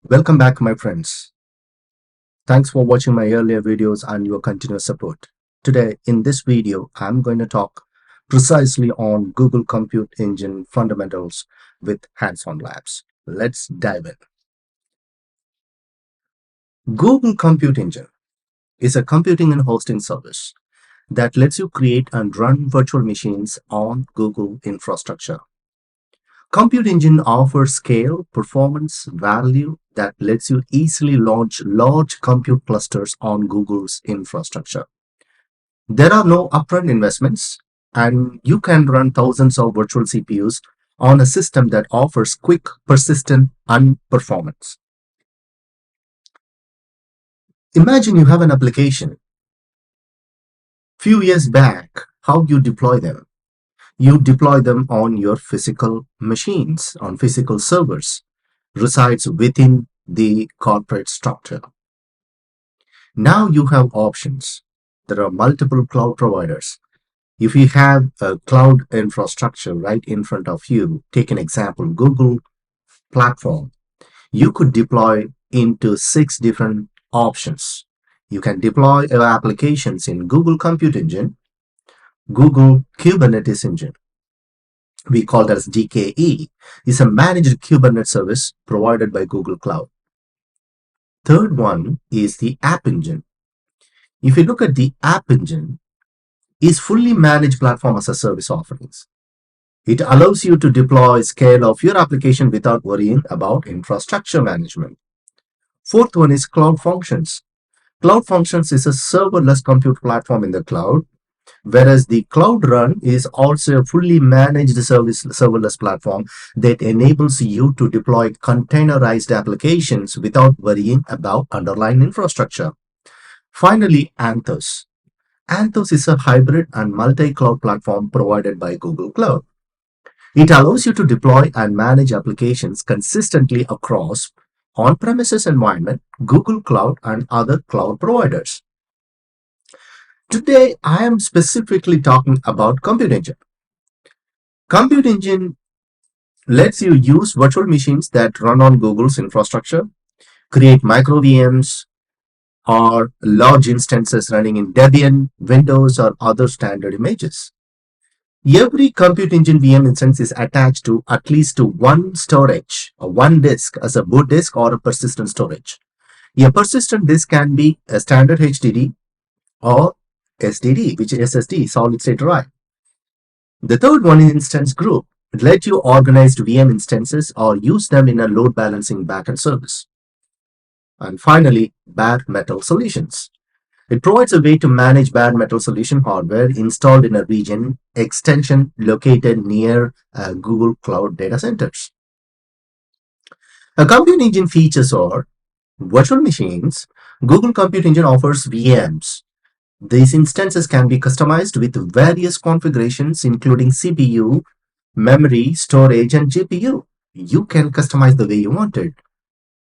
Welcome back, my friends. Thanks for watching my earlier videos and your continuous support. Today, in this video, I'm going to talk precisely on Google Compute Engine fundamentals with hands-on labs. Let's dive in. Google Compute Engine is a computing and hosting service that lets you create and run virtual machines on Google infrastructure. Compute Engine offers scale, performance, value that lets you easily launch large compute clusters on Google's infrastructure. There are no upfront investments, and you can run thousands of virtual CPUs on a system that offers quick, persistent, and performance. Imagine you have an application. Few years back, how you deploy them? You deploy them on your physical machines, on physical servers, resides within the corporate structure. Now you have options. There are multiple cloud providers. If you have a cloud infrastructure right in front of you, take an example, Google platform, you could deploy into 6 different options. You can deploy your applications in Google Compute Engine, Google Kubernetes Engine. We call that as GKE, is a managed Kubernetes service provided by Google Cloud. Third one is the App Engine. If you look at the App Engine, is fully managed platform as a service offerings. It allows you to deploy scale of your application without worrying about infrastructure management. Fourth one is Cloud Functions. Cloud Functions is a serverless compute platform in the cloud, whereas the Cloud Run is also a fully managed serverless platform that enables you to deploy containerized applications without worrying about underlying infrastructure. Finally, Anthos. Anthos is a hybrid and multi-cloud platform provided by Google Cloud. It allows you to deploy and manage applications consistently across on-premises environment, Google Cloud, and other cloud providers. Today, I am specifically talking about Compute Engine. Compute Engine lets you use virtual machines that run on Google's infrastructure, create micro VMs, or large instances running in Debian, Windows, or other standard images. Every Compute Engine VM instance is attached to at least one storage, or one disk as a boot disk or a persistent storage. A persistent disk can be a standard HDD or SSD, which is SSD, solid state drive. The third one is instance group. It lets you organize VM instances or use them in a load balancing backend service. And finally, bare metal solutions. It provides a way to manage bare metal solution hardware installed in a region extension located near Google Cloud data centers. A Compute Engine features are virtual machines. Google Compute Engine offers VMs. These instances can be customized with various configurations including CPU, memory, storage, and GPU. You can customize the way you want it.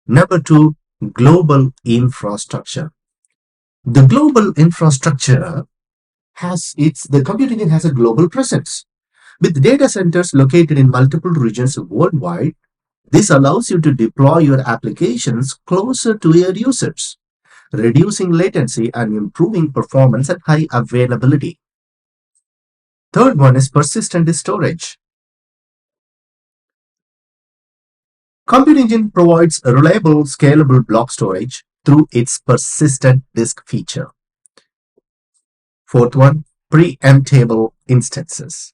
Number 2, global infrastructure. The global infrastructure the Compute Engine has a global presence. With data centers located in multiple regions worldwide, this allows you to deploy your applications closer to your users, reducing latency and improving performance at high availability. Third one is persistent storage. Compute Engine provides a reliable, scalable block storage through its persistent disk feature. Fourth one, preemptible instances.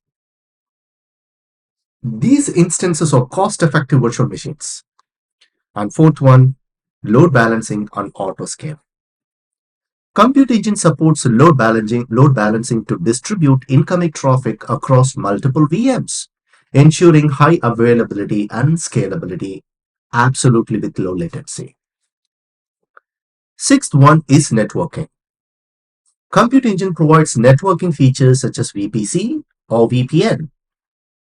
These instances are cost-effective virtual machines. And fourth one, load balancing on auto scale. Compute Engine supports load balancing to distribute incoming traffic across multiple VMs, ensuring high availability and scalability, absolutely with low latency. Sixth one is networking. Compute Engine provides networking features such as VPC or VPN.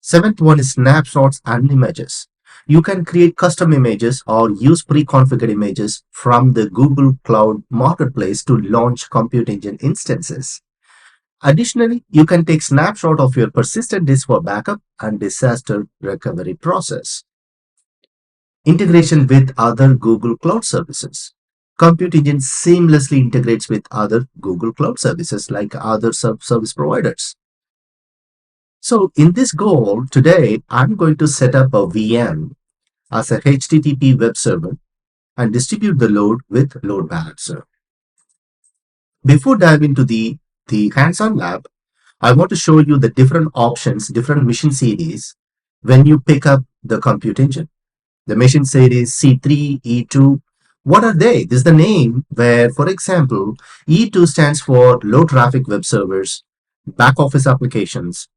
Seventh one is snapshots and images. You can create custom images or use pre-configured images from the Google Cloud Marketplace to launch Compute Engine instances. Additionally, you can take snapshot of your persistent disk for backup and disaster recovery process. Integration with other Google Cloud services. Compute Engine seamlessly integrates with other Google Cloud services like other service providers. So in this goal, today, I'm going to set up a VM as a HTTP web server and distribute the load with load balancer. Before diving into the hands-on lab, I want to show you the different options, different mission series when you pick up the compute engine. The mission series C3, E2, what are they? This is the name where, for example, E2 stands for low traffic web servers, back office applications,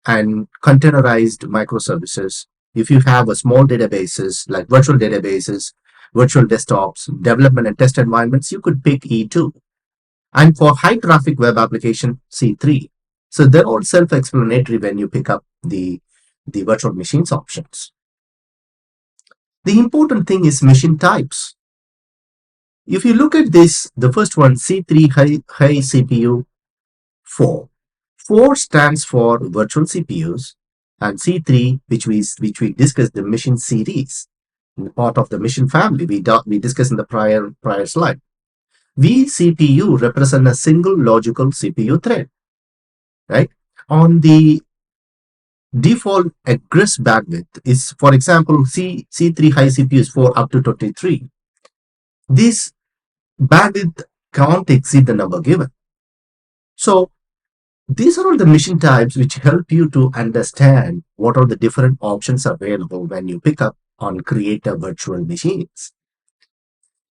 and containerized microservices. If you have a small databases like virtual databases, virtual desktops, development and test environments, you could pick E2. And for high traffic web application, C3. So they're all self-explanatory when you pick up the virtual machines options. The important thing is machine types. If you look at this, the first one, C3 high CPU 4. 4 stands for virtual CPUs, and C3, which we discussed, the machine series, part of the machine family we discussed in the prior slide. vCPU represent a single logical CPU thread, right? On the default egress bandwidth is, for example, C3 high CPU is 4 up to 23. This bandwidth can't exceed the number given. So these are all the machine types which help you to understand what are the different options available when you pick up on create a virtual machines.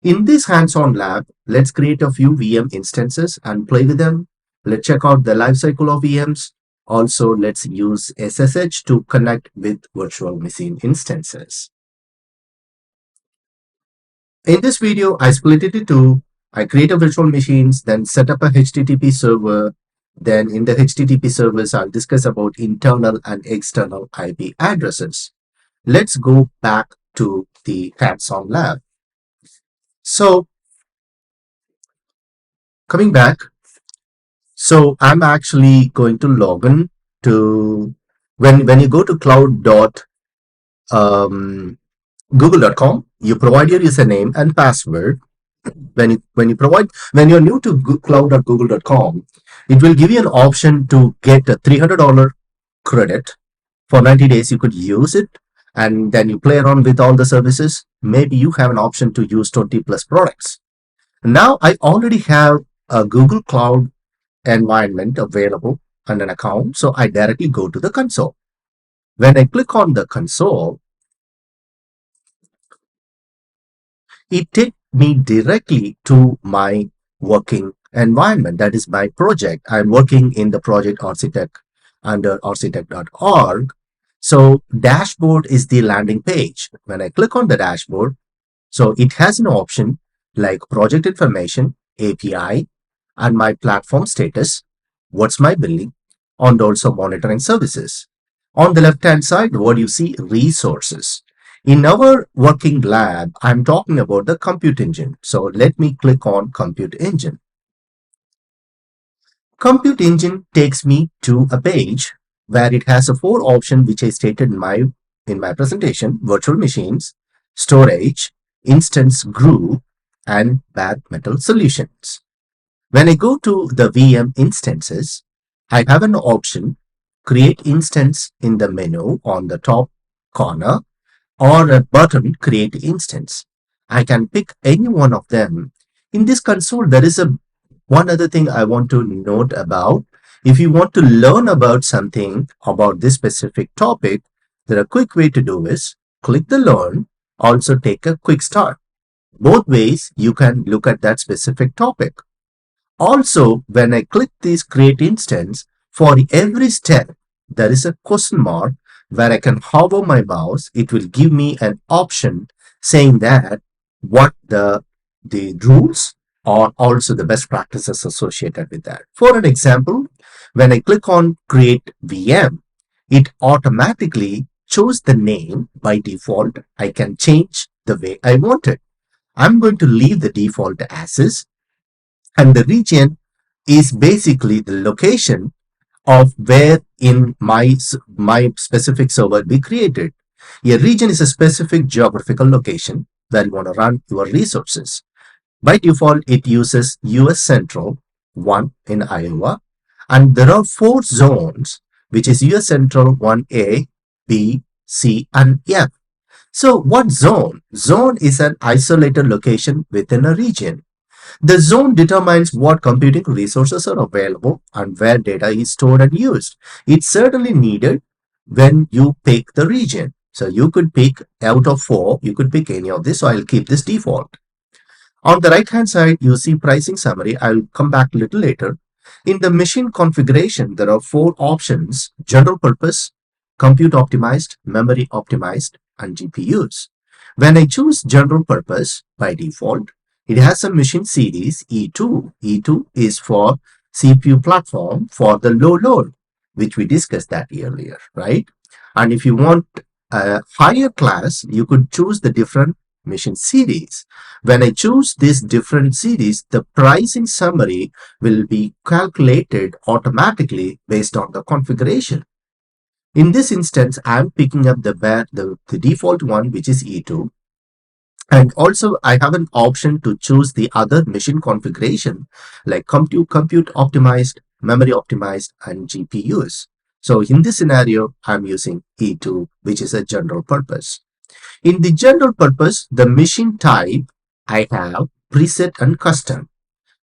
In this hands-on lab, let's create a few VM instances and play with them. Let's check out the lifecycle of VMs. Also, let's use SSH to connect with virtual machine instances. In this video, I split it into two. I create a virtual machines, then set up a HTTP server. Then in the HTTP servers, I'll discuss about internal and external IP addresses. Let's go back to the hands-on lab. So coming back, so I'm actually going to log in to, when you go to cloud.google.com, you provide your username and password. When you're new to cloud.google.com, it will give you an option to get a $300 credit for 90 days. You could use it and then you play around with all the services. Maybe you have an option to use 20 plus products. Now I already have a Google Cloud environment available and an account, so I directly go to the console. When I click on the console, it takes me directly to my working environment. That is my project. I'm working in the project architect under architect.org. So dashboard is the landing page. When I click on the dashboard, so it has an option like project information, API, and my platform status, what's my billing, and also monitoring services. On the left-hand side, what you see, resources. In our working lab, I'm talking about the compute engine. So let me click on compute engine. Compute engine takes me to a page where it has a 4 options which I stated in my presentation: virtual machines, storage, instance group, and bare metal solutions. When I go to the VM instances, I have an option, create instance in the menu on the top corner, or a button, create instance. I can pick any one of them. In this console, there is one other thing I want to note about. If you want to learn about something about this specific topic, there are a quick way to do is click the learn, also take a quick start. Both ways you can look at that specific topic. Also, when I click this create instance, for every step, there is a question mark where I can hover my mouse. It will give me an option saying that what the rules or also the best practices associated with that. For an example, when I click on create VM, it automatically chose the name by default. I can change the way I want it. I'm going to leave the default as is, and the region is basically the location of where in my specific server be created. A region is a specific geographical location where you want to run your resources. By default, it uses US Central 1 in Iowa, and there are 4 zones, which is US Central 1A, B, C, and F. So what zone? Zone is an isolated location within a region. The zone determines what computing resources are available and where data is stored and used. It's certainly needed when you pick the region. So you could pick out of 4, you could pick any of this. So I'll keep this default. On the right hand side, you see pricing summary. I'll come back a little later. In the machine configuration, there are 4 options: general purpose, compute optimized, memory optimized, and GPUs. When I choose general purpose by default, it has a machine series E2. E2 is for CPU platform for the low load, which we discussed that earlier, right? And if you want a higher class, you could choose the different machine series. When I choose this different series, the pricing summary will be calculated automatically based on the configuration. In this instance, I'm picking up the default one, which is E2. And also, I have an option to choose the other machine configuration like compute optimized, memory optimized, and GPUs. So in this scenario, I'm using E2, which is a general purpose. In the general purpose, the machine type, I have preset and custom.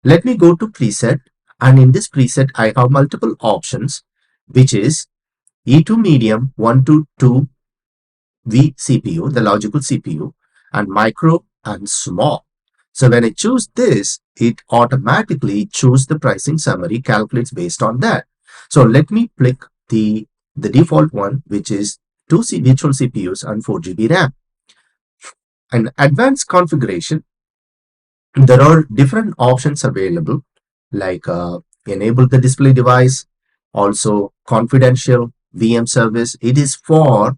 Let me go to preset, and in this preset, I have multiple options, which is E2 medium 1 to 2 V CPU, the logical CPU, and micro and small. So when I choose this, it automatically chooses the pricing summary, calculates based on that. So let me pick the default one, which is 2 virtual CPUs and 4 GB RAM. And advanced configuration, there are different options available, like enable the display device, also confidential VM service. It is for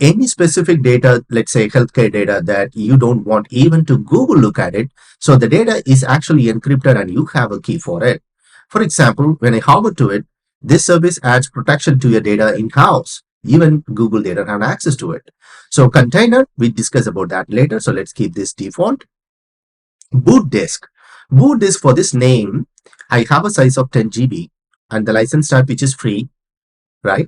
any specific data, let's say healthcare data, that you don't want even to Google look at it. So the data is actually encrypted and you have a key for it. For example, when I hover to it, this service adds protection to your data in-house. Even Google data have access to it. So container, we discuss about that later. So let's keep this default. Boot disk. Boot disk, for this name, I have a size of 10 GB and the license type, which is free, right?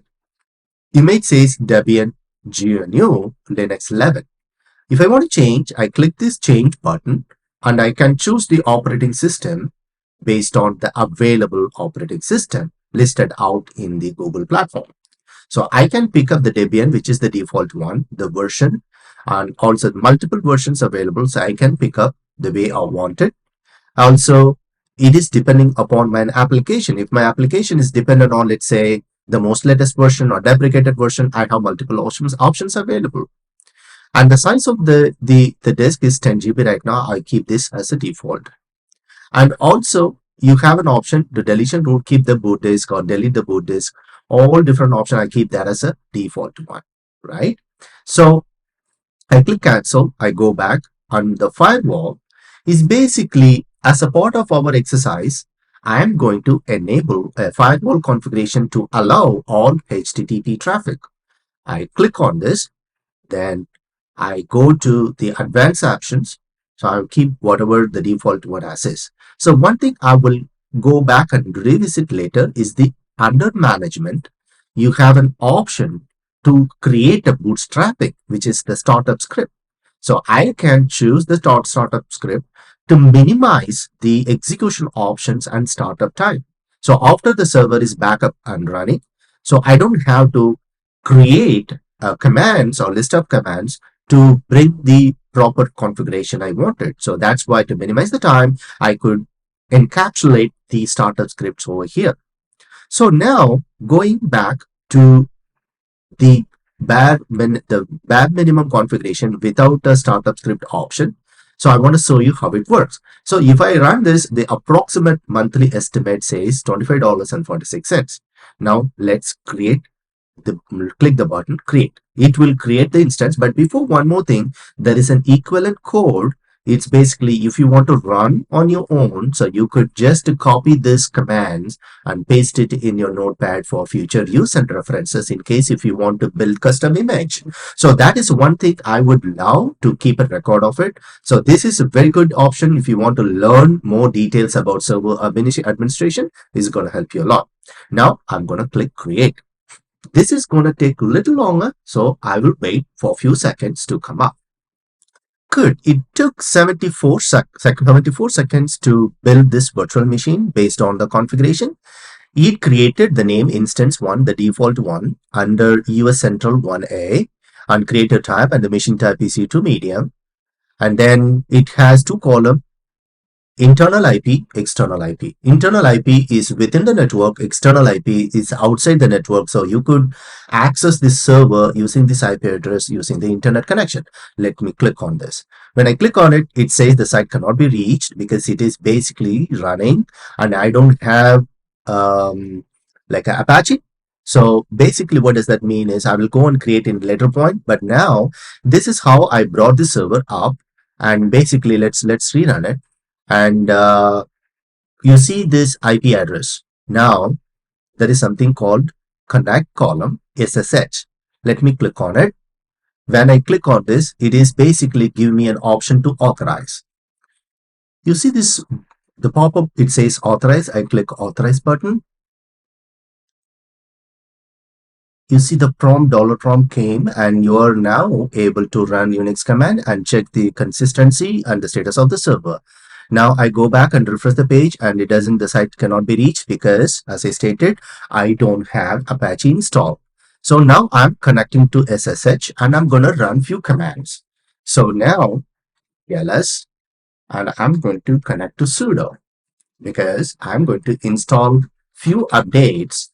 Image says Debian GNU Linux 11. If I want to change, I click this change button and I can choose the operating system based on the available operating system listed out in the Google platform. So I can pick up the Debian, which is the default one, the version, and also multiple versions available. So I can pick up the way I want it. Also, it is depending upon my application. If my application is dependent on, let's say, the most latest version or deprecated version, I have multiple options available. And the size of the disk is 10 GB right now. I keep this as a default. And also, you have an option to deletion rule, keep the boot disk or delete the boot disk. All different options, I keep that as a default one, right? So I click cancel, I go back, and the firewall is basically, as a part of our exercise, I am going to enable a firewall configuration to allow all HTTP traffic. I click on this, then I go to the advanced options. So I'll keep whatever the default one as is. So one thing I will go back and revisit later is the under management. You have an option to create a bootstrapping, which is the startup script. So I can choose the startup script to minimize the execution options and startup time. So after the server is back up and running, so I don't have to create commands or list of commands to bring the proper configuration I wanted. So that's why, to minimize the time, I could encapsulate the startup scripts over here. So now going back to the bare minimum configuration without a startup script option. So I want to show you how it works. So if I run this, the approximate monthly estimate says $25.46. Now let's click the button create. It will create the instance, but before, one more thing, there is an equivalent code It's basically if you want to run on your own, so you could just copy this commands and paste it in your notepad for future use and references in case if you want to build custom image. So that is one thing I would love to keep a record of it. So this is a very good option if you want to learn more details about server administration. This is going to help you a lot. Now I'm going to click create. This is going to take a little longer, so I will wait for a few seconds to come up. Good. It took 74 seconds to build this virtual machine based on the configuration. It created the name instance 1, the default one, under US Central 1A, and creator type, and the machine type is E2 medium. And then it has two columns: internal IP, external IP. Internal IP is within the network, external IP is outside the network. So you could access this server using this IP address using the internet connection. Let me click on this. When I click on it, it says the site cannot be reached because it is basically running and I don't have like an Apache. So basically what does that mean is I will go and create in later point, but now this is how I brought the server up. And basically let's rerun it. And you see this IP address. Now there is something called connect column SSH. Let me click on it. When I click on this, it is basically giving me an option to authorize. You see this, the pop-up, it says authorize. I click authorize button. You see the prompt, $prompt came, and you are now able to run Unix command and check the consistency and the status of the server. Now I go back and refresh the page and it doesn't, the site cannot be reached because as I stated, I don't have Apache installed. So now I'm connecting to SSH and I'm going to run few commands. So now ls, and I'm going to connect to sudo because I'm going to install few updates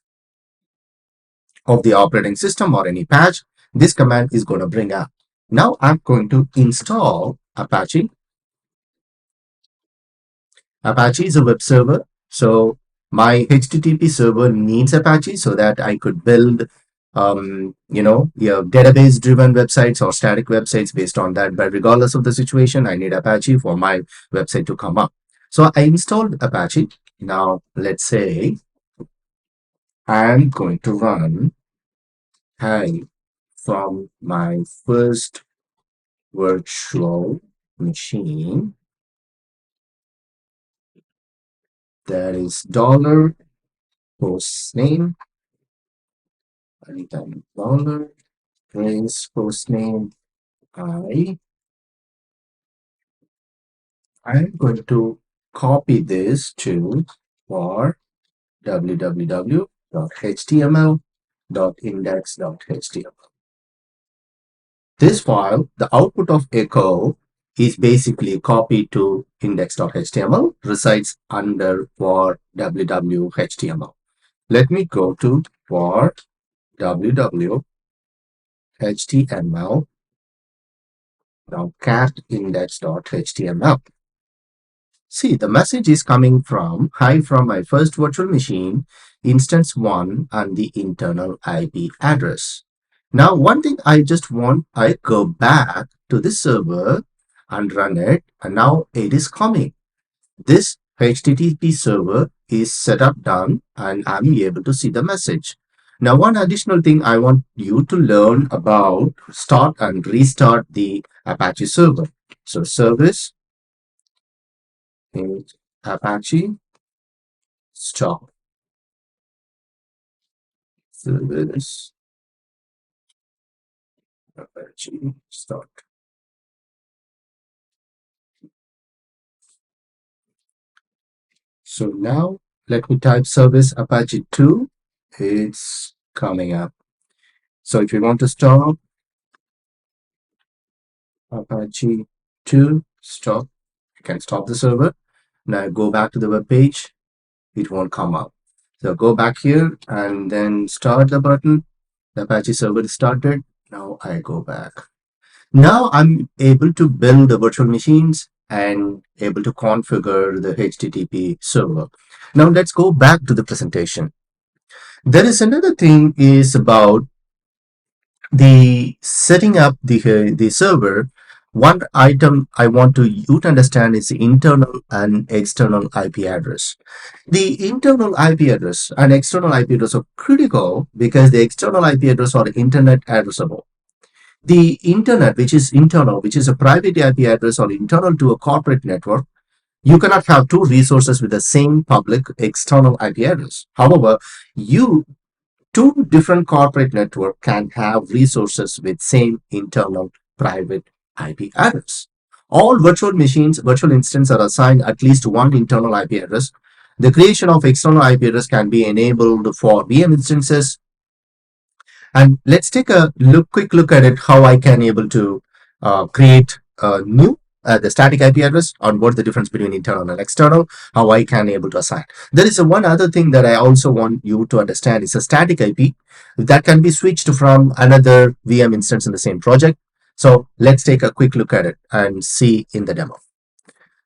of the operating system or any patch. This command is going to bring up. Now I'm going to install Apache. Apache is a web server, so my HTTP server needs Apache so that I could build database driven websites or static websites based on that. But regardless of the situation, I need Apache for my website to come up. So I installed Apache. Now let's say I'm going to run Hi from my first virtual machine. That is dollar host name. Anytime dollar raise host name I'm going to copy this to for www.html.index.html. This file, the output of echo is basically copied to index.html, resides under for www.html. Let me go to for www.html, now cat index.html. See, the message is coming from hi from my first virtual machine, instance 1 and the internal IP address. Now, one thing I just want, I go back to the server and run it, and now it is coming. This HTTP server is set up done, and I'm able to see the message. Now, one additional thing I want you to learn about start and restart the Apache server. So service is Apache stop service Apache start. So now let me type service Apache 2. It's coming up. So if you want to stop Apache 2 stop, you can stop the server. Now go back to the web page. It won't come up. So go back here and then start the button. The Apache server is started. Now I go back. Now I'm able to build the virtual machines and able to configure the HTTP server. Now let's go back to the presentation. There is another thing is about the setting up the server One item I want you to understand is the internal and external IP address. The internal IP address and external IP address are critical because the external IP address are internet addressable. The internet, which is internal, which is a private IP address or internal to a corporate network, you cannot have two resources with the same public external IP address. However, you two different corporate network can have resources with same internal private IP address. All virtual machines, virtual instances are assigned at least one internal IP address. The creation of external IP address can be enabled for VM instances. And let's take a quick look at it, how I can able to create a new the static IP address, on what the difference between internal and external, how I can able to assign. There is one other thing that I also want you to understand is a static IP that can be switched from another VM instance in the same project. So let's take a quick look at it and see in the demo.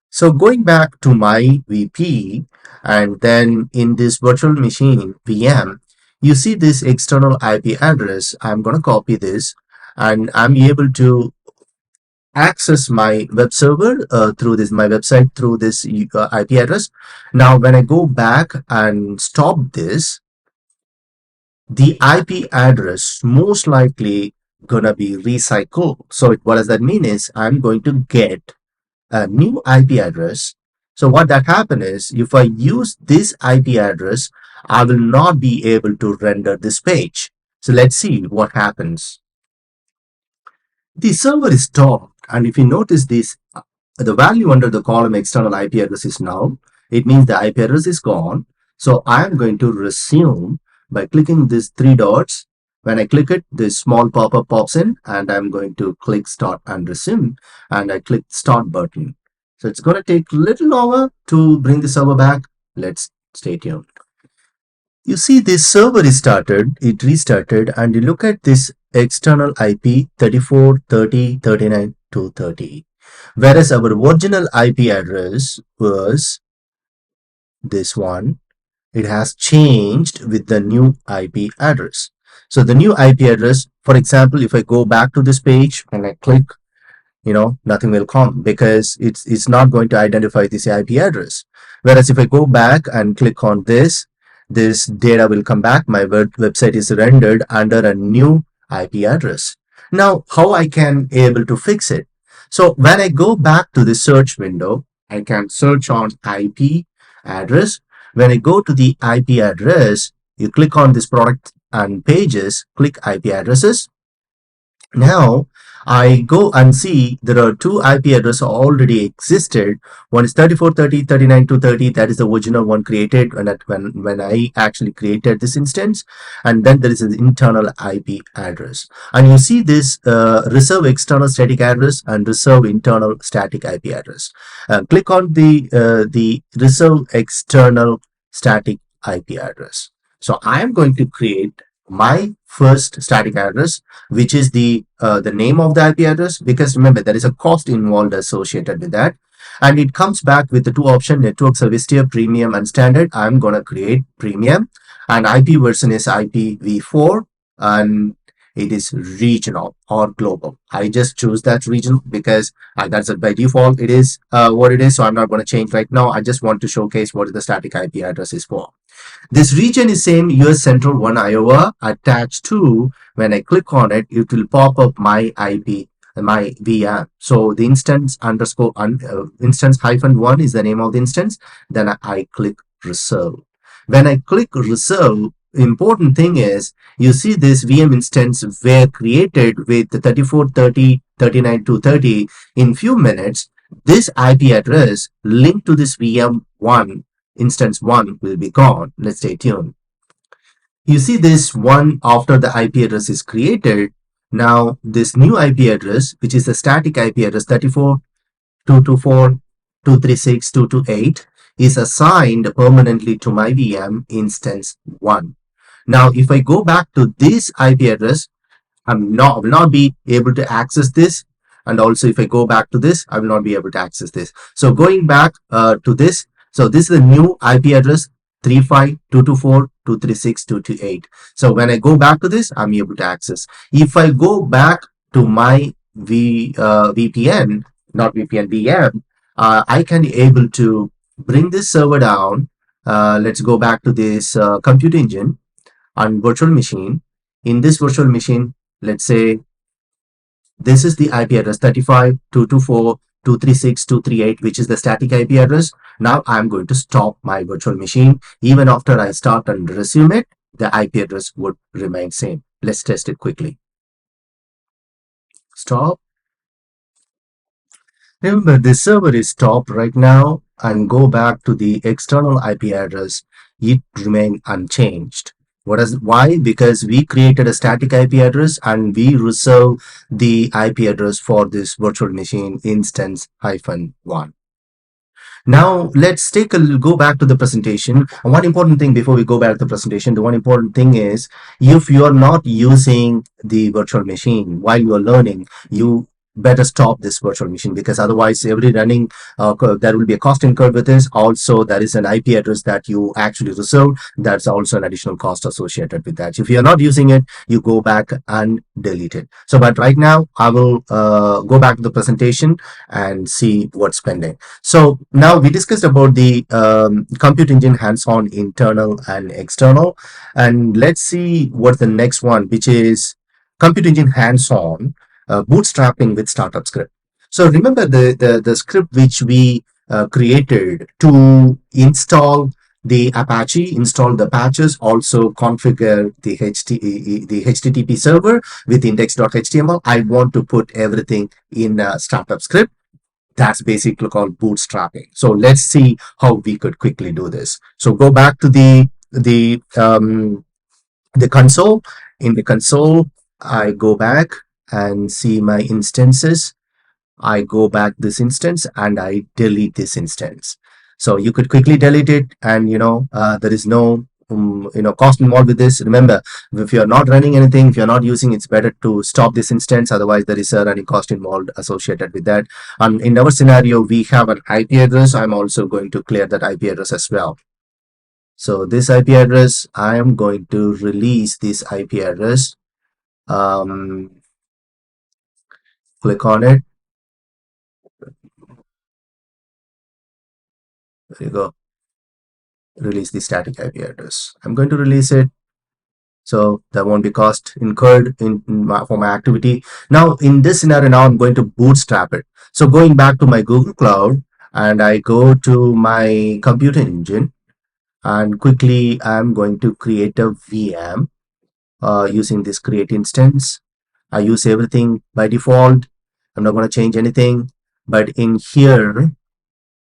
So going back to my VP, and then in this virtual machine VM, you see this external IP address. I'm going to copy this and I'm able to access my web server through this, my website through this IP address. Now, when I go back and stop this, the IP address most likely gonna be recycled. So what does that mean is I'm going to get a new IP address. So what that happen is if I use this IP address, I will not be able to render this page. So let's see what happens. The server is stopped, and if you notice this, the value under the column external IP address is null. It means the IP address is gone. So I am going to resume by clicking these three dots. When I click it, this small pop-up pops in, and I'm going to click start and resume, and I click start button. So it's going to take a little longer to bring the server back. Let's stay tuned. You see this server is started, it restarted, and you look at this external IP 34, 30, 39 to 30. Whereas our original IP address was this one, it has changed with the new IP address. So the new IP address, for example, if I go back to this page and I click, nothing will come because it's not going to identify this IP address. Whereas if I go back and click on this data will come back. My website is rendered under a new IP address. Now, how I can able to fix it? So when I go back to the search window, I can search on IP address. When I go to the IP address, you click on this product and pages, click IP addresses. Now I go and see there are two IP addresses already existed. One is 3430, 39 that is the original one created when I actually created this instance. And then there is an internal IP address. And you see this reserve external static address and reserve internal static IP address. Click on the reserve external static IP address. So I am going to create my first static address, which is the name of the IP address, because remember there is a cost involved associated with that, and it comes back with the two options: network service tier, premium and standard. I'm gonna create premium, and IP version is IPv4, and it is regional or global. I just choose that region because that's by default it is what it is, so I'm not going to change right now. I just want to showcase what the static IP address is for. This region is same US Central 1 Iowa attached to, when I click on it, it will pop up my IP, my VM. So the instance underscore instance -1 is the name of the instance. Then I click reserve. When I click reserve, important thing is you see this VM instance were created with the 34, 30, 39 to 30 in few minutes. This IP address linked to this VM1 instance 1 will be gone. Let's stay tuned. You see this one after the IP address is created. Now this new IP address, which is the static IP address 34.224.236.228, is assigned permanently to my VM instance 1. Now if I go back to this IP address, will not be able to access this. And also if I go back to this, I will not be able to access this. So going back to this, so this is the new IP address 35.224.236.228. So when I go back to this, I'm able to access. If I go back to my VPN, not VPN, VM, I can able to bring this server down. Let's go back to this compute engine and virtual machine. In this virtual machine, let's say this is the IP address 35.224.236.238, which is the static IP address. Now I'm going to stop my virtual machine. Even after I start and resume it, the IP address would remain same. Let's test it quickly. Stop. Remember, this server is stopped right now, and go back to the external IP address. It remain unchanged. Why? Because we created a static IP address and we reserve the IP address for this virtual machine instance -1. Now let's go back to the presentation. And one important thing before we go back to the presentation, the one important thing is, if you are not using the virtual machine while you are learning, you better stop this virtual machine, because otherwise every running there will be a cost incurred with this. Also, there is an IP address that you actually reserved. That's also an additional cost associated with that. If you are not using it, you go back and delete it. So, but right now I will go back to the presentation and see what's pending. So now we discussed about the compute engine hands-on internal and external, and let's see what the next one, which is compute engine hands-on bootstrapping with startup script. So remember the script which we created to install the Apache, install the patches, also configure the HTTP server with index.html. I want to put everything in a startup script. That's basically called bootstrapping. So let's see how we could quickly do this. So go back to the console. In the console, I go back and see my instances. I go back this instance and I delete this instance. So you could quickly delete it, and there is no cost involved with this. Remember, if you're not running anything, if you're not using, it's better to stop this instance. Otherwise, there is a running cost involved associated with that. And in our scenario, we have an IP address. I'm also going to clear that IP address as well. So this IP address, I am going to release this IP address. Click on it. There you go. Release the static IP address. I'm going to release it, so there won't be cost incurred for my activity. Now in this scenario, now I'm going to bootstrap it. So going back to my Google Cloud, and I go to my compute engine, and quickly I'm going to create a VM using this create instance. I use everything by default. I'm not going to change anything, but in here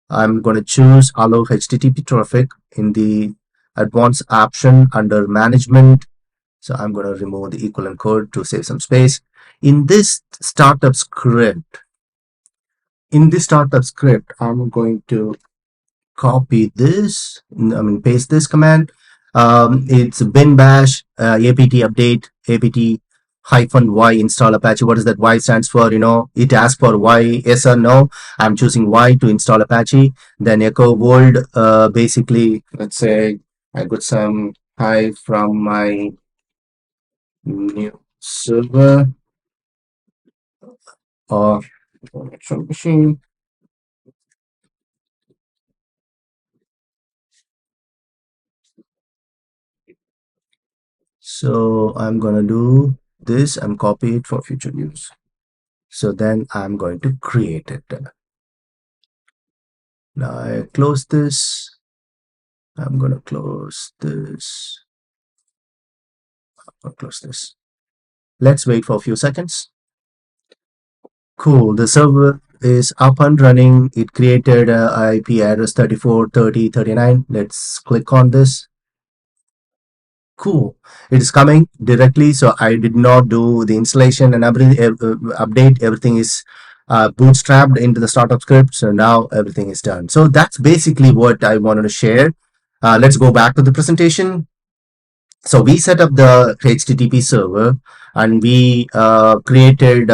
I'm going to choose allow HTTP traffic in the advanced option under management. So I'm going to remove the equivalent code to save some space. In this startup script, I'm going to copy this, paste this command. It's bin bash apt update apt -y install Apache. What does that Y stands for? It asks for Y, yes or no. I'm choosing Y to install Apache. Then echo world, basically, let's say I got some hi from my new server or virtual machine. So I'm going to do this and copy it for future use. So then I'm going to create it. Now I close this. I'm going to close this. I'll close this. Let's wait for a few seconds. Cool. The server is up and running. It created a IP address 34.30.39. Let's click on this. Cool. It is coming directly. So I did not do the installation and update. Everything is bootstrapped into the startup script. So now everything is done. So that's basically what I wanted to share. Let's go back to the presentation. So we set up the HTTP server, and we created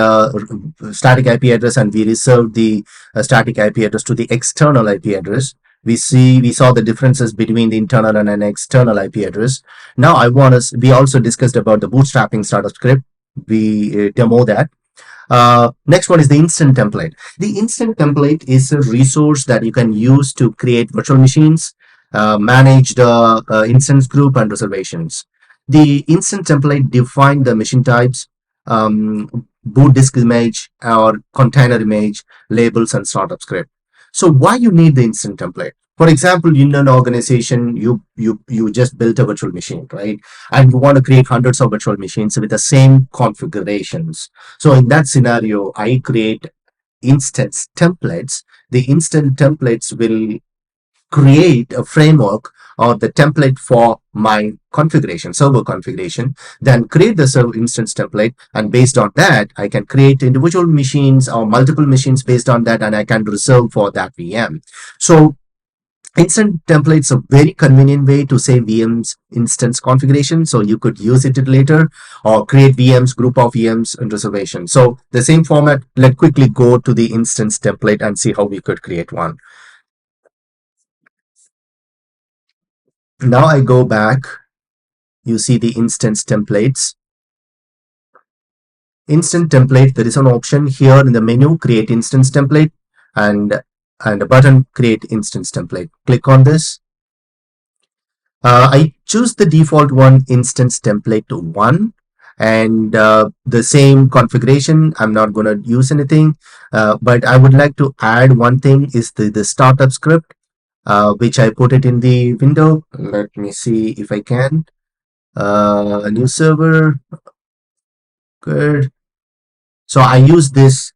static IP address, and we reserved the static IP address to the external IP address. We saw the differences between the internal and an external IP address. Now we also discussed about the bootstrapping startup script. We demo that. Next one is the instant template. The instant template is a resource that you can use to create virtual machines, manage the instance group and reservations. The instant template define the machine types, boot disk image or container image, labels, and startup script. So why you need the instant template? For example, in an organization, you just built a virtual machine, right? And you want to create hundreds of virtual machines with the same configurations. So in that scenario, I create instance templates. The instant templates will create a framework or the template for my configuration, server configuration, then create the server instance template. And based on that, I can create individual machines or multiple machines based on that, and I can reserve for that VM. So instant templates a very convenient way to save VMs instance configuration, so you could use it later or create VMs, group of VMs and reservation. So the same format, let's quickly go to the instance template and see how we could create one. Now I go back, you see the instance templates. Instant template, there is an option here in the menu, create instance template, and a button, create instance template. Click on this. I choose the default one, instance template to 1, and the same configuration. I'm not going to use anything, but I would like to add one thing is the startup script, which I put it in the window. Let me see if I can. New server, good. So I use this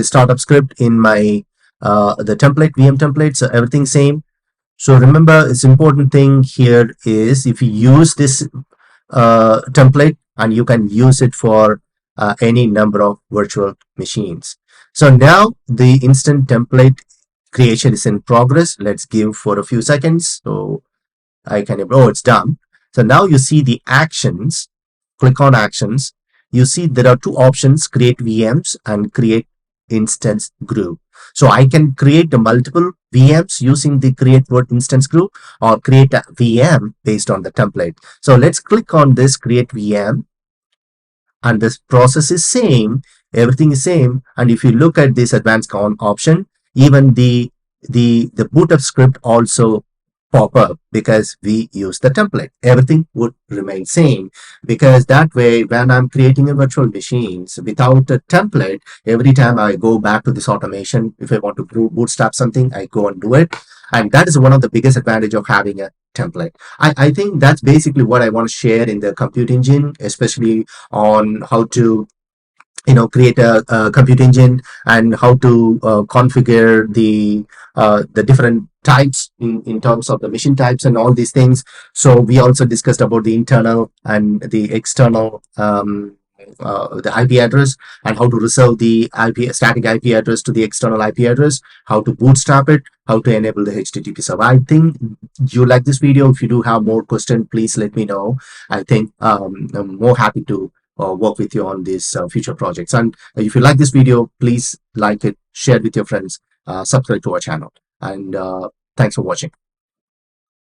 startup script in my the template, VM template, so everything same. So remember, it's important thing here is if you use this template, and you can use it for any number of virtual machines. So now the instant template creation is in progress. Let's give for a few seconds. So I can, oh, it's done. So now you see the actions. Click on actions. You see there are two options, create VMs and create instance group. So I can create the multiple VMs using the create word instance group or create a VM based on the template. So let's click on this create VM, and this process is same, everything is same. And if you look at this advanced option, even the boot up script also pop up because we use the template. Everything would remain same, because that way when I'm creating a virtual machines without a template, every time I go back to this automation, if I want to bootstrap something, I go and do it. And that is one of the biggest advantage of having a template. I think that's basically what I want to share in the compute engine, especially on how to create a compute engine and how to configure the different types in terms of the machine types and all these things. So we also discussed about the internal and the external the IP address, and how to reserve the IP static IP address to the external IP address, how to bootstrap it, how to enable the HTTP server. I think you like this video. If you do have more questions, please let me know. I think I'm more happy to work with you on these future projects. And if you like this video, please like it, share it with your friends, subscribe to our channel, and thanks for watching.